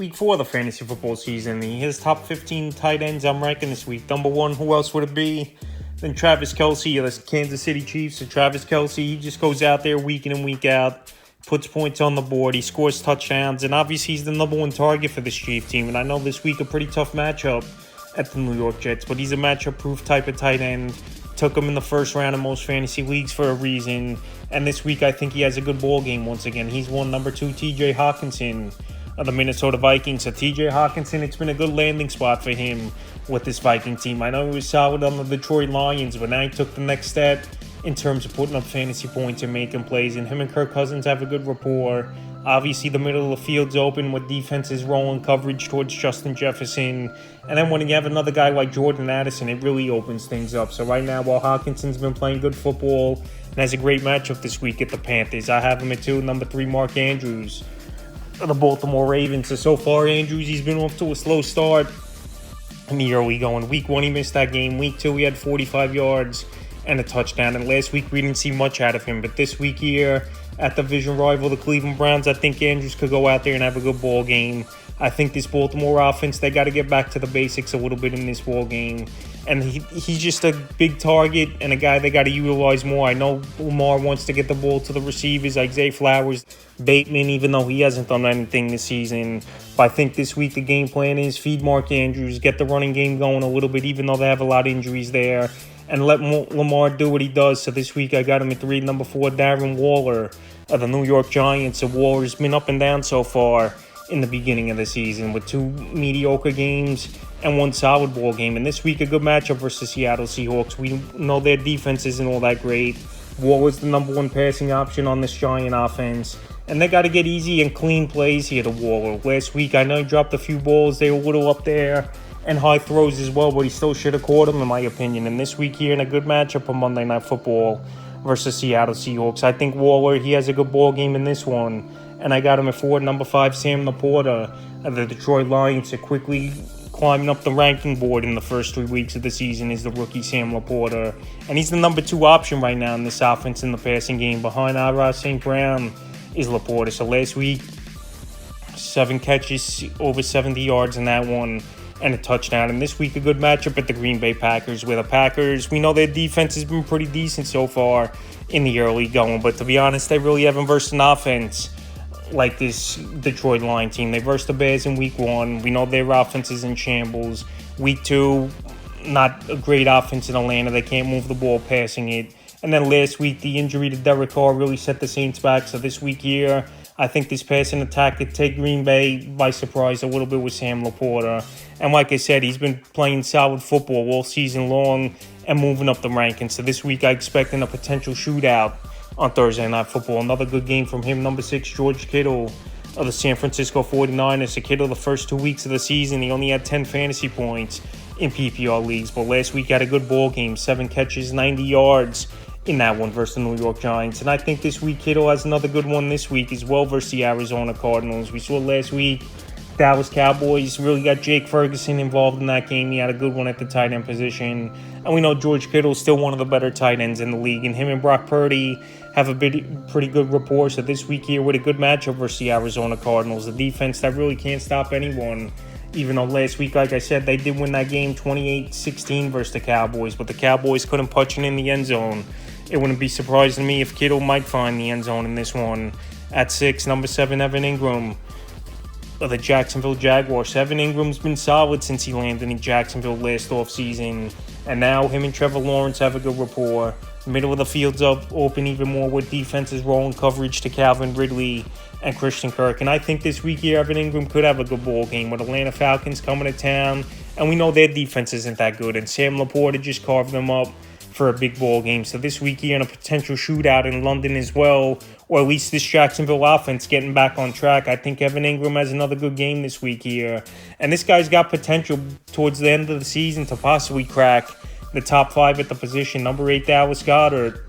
week 4 of the fantasy football season. His top 15 tight ends I'm ranking this week. Number 1, who else would it be than Travis Kelce of the Kansas City Chiefs? So Travis Kelce, he just goes out there week in and week out, puts points on the board, he scores touchdowns, and obviously he's the number 1 target for this Chiefs team. And I know this week a pretty tough matchup at the New York Jets, but he's a matchup-proof type of tight end. Took him in the first round of most fantasy leagues for a reason. And this week, I think he has a good ball game once again. He's won number 2, T.J. Hawkinson of the Minnesota Vikings. So T.J. Hawkinson, it's been a good landing spot for him with this Viking team. I know he was solid on the Detroit Lions, but now he took the next step in terms of putting up fantasy points and making plays. And him and Kirk Cousins have a good rapport. Obviously, the middle of the field's open with defenses rolling coverage towards Justin Jefferson. And then when you have another guy like Jordan Addison, it really opens things up. So right now, while Hawkinson's been playing good football and has a great matchup this week at the Panthers, I have him at 2. Number 3, Mark Andrews of the Baltimore Ravens. So far, Andrews, he's been off to a slow start in the early going. Week 1, he missed that game. Week 2, he had 45 yards and a touchdown. And last week, we didn't see much out of him. But this week here, at the division rival, the Cleveland Browns, I think Andrews could go out there and have a good ball game. I think this Baltimore offense, they got to get back to the basics a little bit in this ball game. And he's just a big target and a guy they got to utilize more. I know Lamar wants to get the ball to the receivers like Zay Flowers, Bateman, even though he hasn't done anything this season. But I think this week the game plan is feed Mark Andrews, get the running game going a little bit, even though they have a lot of injuries there, and let Lamar do what he does. So this week I got him at 3. Number 4, Darren Waller of the New York Giants. So Waller's been up and down so far in the beginning of the season with 2 mediocre games and 1 solid ball game. And this week a good matchup versus Seattle Seahawks. We know their defense isn't all that great. Waller's the number 1 passing option on this Giant offense. And they got to get easy and clean plays here to Waller. Last week I know he dropped a few balls. They were a little up there and high throws as well, but he still should have caught them in my opinion. And this week here in a good matchup on Monday Night Football versus Seattle Seahawks, I think Waller, he has a good ball game in this one. And I got him at 4. Number 5, Sam Laporta of the Detroit Lions. So quickly climbing up the ranking board in the first 3 weeks of the season is the rookie Sam Laporta. And he's the number 2 option right now in this offense in the passing game. Behind Amon-Ra St. Brown is Laporta. So last week, 7 catches, over 70 yards in that one, and a touchdown. And this week, a good matchup at the Green Bay Packers, where the Packers, we know their defense has been pretty decent so far in the early going. But to be honest, they really haven't versed an offense like this Detroit Lions team. They versed the Bears in week 1. We know their offense is in shambles. Week 2, not a great offense in Atlanta. They can't move the ball passing it. And then last week, the injury to Derek Carr really set the Saints back. So this week here, I think this passing attack could take Green Bay by surprise a little bit with Sam Laporta. And like I said, he's been playing solid football all season long and moving up the rankings. So this week, I expect a potential shootout on Thursday Night Football. Another good game from him. Number 6, George Kittle of the San Francisco 49ers. So Kittle, the first 2 weeks of the season, he only had 10 fantasy points in PPR leagues. But last week had a good ball game. 7 catches, 90 yards in that one versus the New York Giants. And I think this week Kittle has another good one this week as well versus the Arizona Cardinals. We saw last week Dallas Cowboys really got Jake Ferguson involved in that game. He had a good one at the tight end position. And we know George Kittle is still one of the better tight ends in the league. And him and Brock Purdy have a pretty good rapport. So this week here with a good matchup versus the Arizona Cardinals. The defense that really can't stop anyone. Even though last week, like I said, they did win that game 28-16 versus the Cowboys. But the Cowboys couldn't punch it in the end zone. It wouldn't be surprising to me if Kittle might find the end zone in this one. At 6, number 7, Evan Ingram of the Jacksonville Jaguars. Evan Ingram's been solid since he landed in Jacksonville last offseason. And now him and Trevor Lawrence have a good rapport. Middle of the field's up open even more with defenses rolling coverage to Calvin Ridley and Christian Kirk. And I think this week here, Evan Ingram could have a good ball game with Atlanta Falcons coming to town. And we know their defense isn't that good. And Sam Laporta just carved them up for a big ball game. So this week here in a potential shootout in London as well, or at least this Jacksonville offense getting back on track, I think Evan Ingram has another good game this week here. And this guy's got potential towards the end of the season to possibly crack the top 5 at the position. Number 8, Dallas Goedert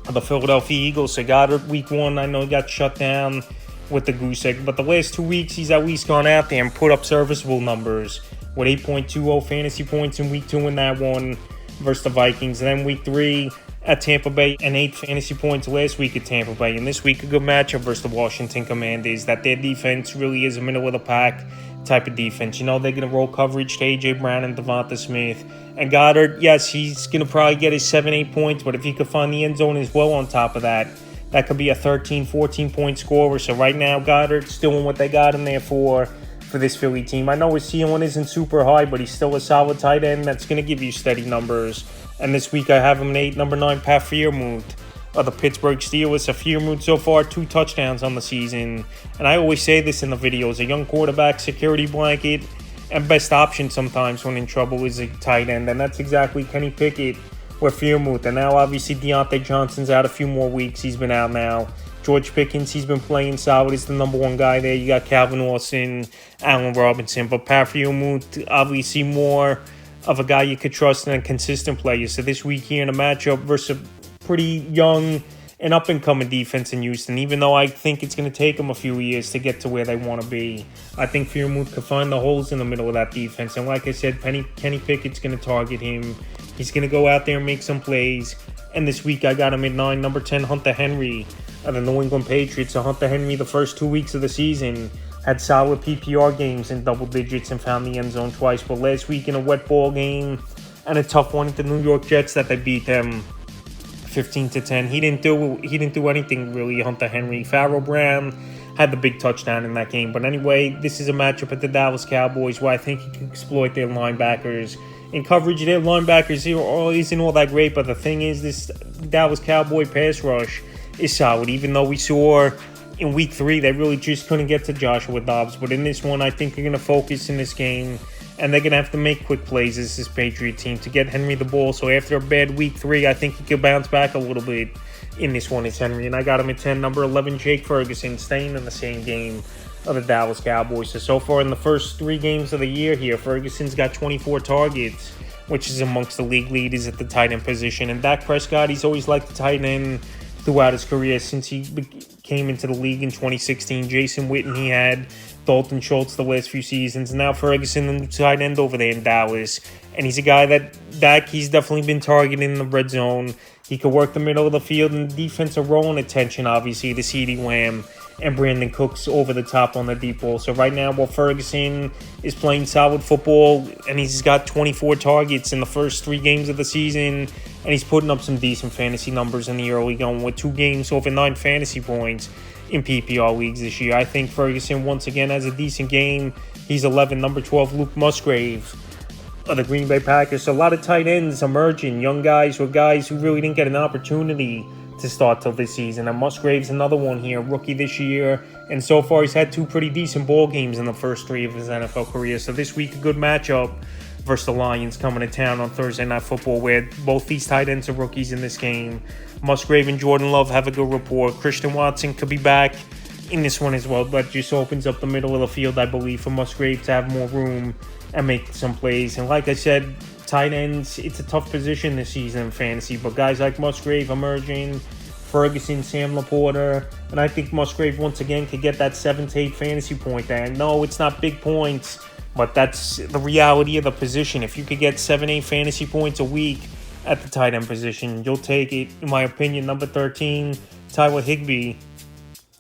of the Philadelphia Eagles. So Goddard week 1, I know he got shut down with the goose egg, but the last 2 weeks he's at least gone out there and put up serviceable numbers with 8.20 fantasy points in week 2 in that one versus the Vikings. And then week 3, at Tampa Bay and 8 fantasy points last week at Tampa Bay. And this week, a good matchup versus the Washington Commanders. That their defense really is a middle of the pack type of defense. You know, they're going to roll coverage to A.J. Brown and Devonta Smith. And Goddard, yes, he's going to probably get his 7-8 points, but if he could find the end zone as well on top of that, that could be a 13, 14-point scorer. So right now, Goddard's doing what they got him there for this Philly team. I know his ceiling isn't super high, but he's still a solid tight end that's going to give you steady numbers. And this week, I have him at number 9, Pat Freiermuth of the Pittsburgh Steelers. Freiermuth so far, 2 touchdowns on the season. And I always say this in the videos, a young quarterback, security blanket, and best option sometimes when in trouble is a tight end. And that's exactly Kenny Pickett with Freiermuth. And now, obviously, Deontay Johnson's out a few more weeks. He's been out now. George Pickens, he's been playing solid. He's the number 1 guy there. You got Calvin Austin, Allen Robinson. But Pat Freiermuth, obviously more of a guy you could trust and a consistent player. So this week here in a matchup versus a pretty young and up-and-coming defense in Houston, even though I think it's going to take them a few years to get to where they want to be, I think Freiermuth could find the holes in the middle of that defense. And like I said, Kenny Pickett's going to target him. He's going to go out there and make some plays. And this week I got him at 9, number 10, Hunter Henry of the New England Patriots. So Hunter Henry, the first 2 weeks of the season, had solid PPR games in double digits and found the end zone twice. But last week in a wet ball game and a tough one at the New York Jets that they beat them 15-10, he didn't do anything really, Hunter Henry. Pharaoh Brown had the big touchdown in that game. But anyway, this is a matchup at the Dallas Cowboys where I think he can exploit their linebackers. In coverage, their linebackers isn't all that great, but the thing is, this Dallas Cowboy pass rush is solid, even though we saw in week 3 they really just couldn't get to Joshua Dobbs. But in this one, I think they're going to focus in this game, and they're going to have to make quick plays as this Patriot team to get Henry the ball. So after a bad week 3, I think he could bounce back a little bit in this one. It's Henry, and I got him at 10, number 11, Jake Ferguson, staying in the same game of the Dallas Cowboys. So far in the first 3 games of the year here, Ferguson's got 24 targets, which is amongst the league leaders at the tight end position. And Dak Prescott, he's always liked the tight end throughout his career since he came into the league in 2016. Jason Witten, he had Dalton Schultz the last few seasons. Now Ferguson, the tight end over there in Dallas. And he's a guy that Dak, he's definitely been targeting in the red zone. He could work the middle of the field, and the defense are rolling attention, obviously, to CeeDee Lamb and Brandon Cooks over the top on the deep ball. So right now, while Ferguson is playing solid football, and he's got 24 targets in the first 3 games of the season, and he's putting up some decent fantasy numbers in the early going with 2 games over 9 fantasy points in PPR leagues this year. I think Ferguson, once again, has a decent game. He's 11, number 12, Luke Musgrave of the Green Bay Packers. So a lot of tight ends emerging, young guys or guys who really didn't get an opportunity to start till this season. And Musgrave's another one here, rookie this year, and so far he's had 2 pretty decent ball games in the first 3 of his NFL career. So this week, a good matchup versus the Lions coming to town on Thursday Night Football, where both these tight ends are rookies in this game. Musgrave and Jordan Love have a good rapport. Christian Watson could be back in this one as well, but just opens up the middle of the field, I believe, for Musgrave to have more room and make some plays. And like I said, tight ends, it's a tough position this season in fantasy, but guys like Musgrave emerging, Ferguson, Sam Laporta, and I think Musgrave once again could get that 7 to 8 fantasy point there. No, it's not big points, but that's the reality of the position. If you could get 7-8 fantasy points a week at the tight end position, you'll take it. In my opinion, number 13, Tyler Higbee,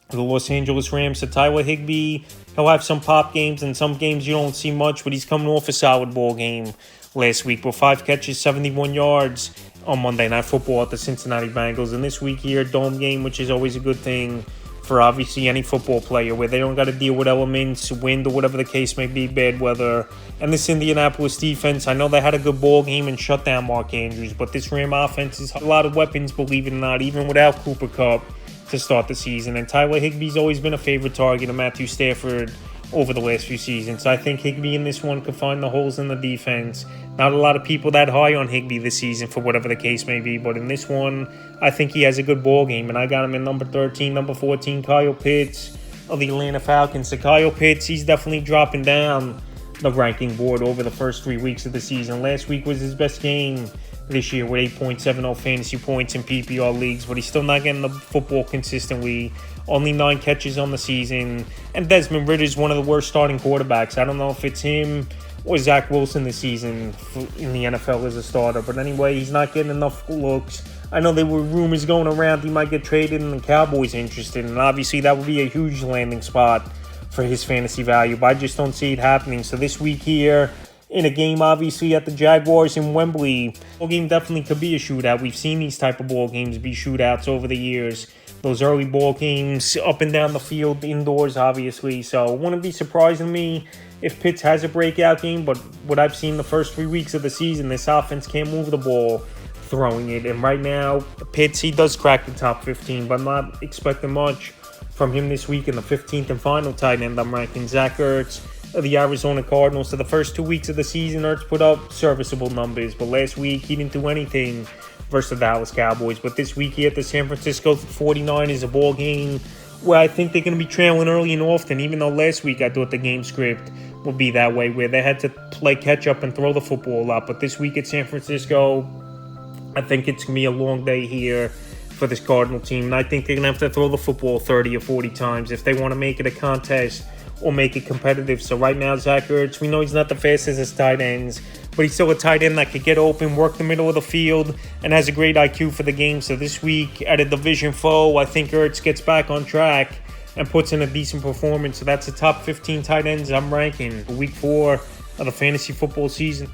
the Los Angeles Rams. So Tyler Higbee, he'll have some pop games, and some games you don't see much, but he's coming off a solid ball game last week with 5 catches, 71 yards on Monday Night Football at the Cincinnati Bengals. And this week here, dome game, which is always a good thing for obviously any football player, where they don't got to deal with elements, wind, or whatever the case may be, bad weather. And this Indianapolis defense, I know they had a good ball game and shut down Mark Andrews, but this Ram offense has a lot of weapons, believe it or not, even without Cooper Kupp to start the season. And Tyler Higbee's always been a favorite target of Matthew Stafford over the last few seasons. So I think Higbee in this one could find the holes in the defense. Not a lot of people that high on Higbee this season for whatever the case may be, but in this one, I think he has a good ball game, and I got him in number 13, number 14, Kyle Pitts of the Atlanta Falcons. So Kyle Pitts, he's definitely dropping down the ranking board over the first 3 weeks of the season. Last week was his best game this year with 8.70 fantasy points in PPR leagues, but he's still not getting the football consistently. Only 9 catches on the season. And Desmond Ridder's one of the worst starting quarterbacks. I don't know if it's him or Zach Wilson this season in the NFL as a starter. But anyway, he's not getting enough looks. I know there were rumors going around he might get traded and the Cowboys are interested, and obviously that would be a huge landing spot for his fantasy value, but I just don't see it happening. So this week here, in a game obviously at the Jaguars in Wembley, ball game definitely could be a shootout. We've seen these type of ball games be shootouts over the years. Those early ball games up and down the field, indoors obviously. So it wouldn't be surprising to me if Pitts has a breakout game, but what I've seen the first 3 weeks of the season, this offense can't move the ball throwing it. And right now, Pitts, he does crack the top 15, but I'm not expecting much from him this week in the 15th and final tight end. I'm ranking Zach Ertz of the Arizona Cardinals. So the first 2 weeks of the season, Ertz put up serviceable numbers, but last week he didn't do anything versus the Dallas Cowboys. But this week here at the San Francisco 49ers, a ball game where I think they're going to be trailing early and often, even though last week I thought the game script would be that way, where they had to play catch up and throw the football a lot. But this week at San Francisco, I think it's going to be a long day here for this Cardinal team, and I think they're going to have to throw the football 30 or 40 times if they want to make it a contest or make it competitive. So right now, Zach Ertz, we know he's not the fastest as tight ends, but he's still a tight end that could get open, work the middle of the field, and has a great IQ for the game. So this week at a division foe, I think Ertz gets back on track and puts in a decent performance. So that's the top 15 tight ends I'm ranking for week 4 of the fantasy football season.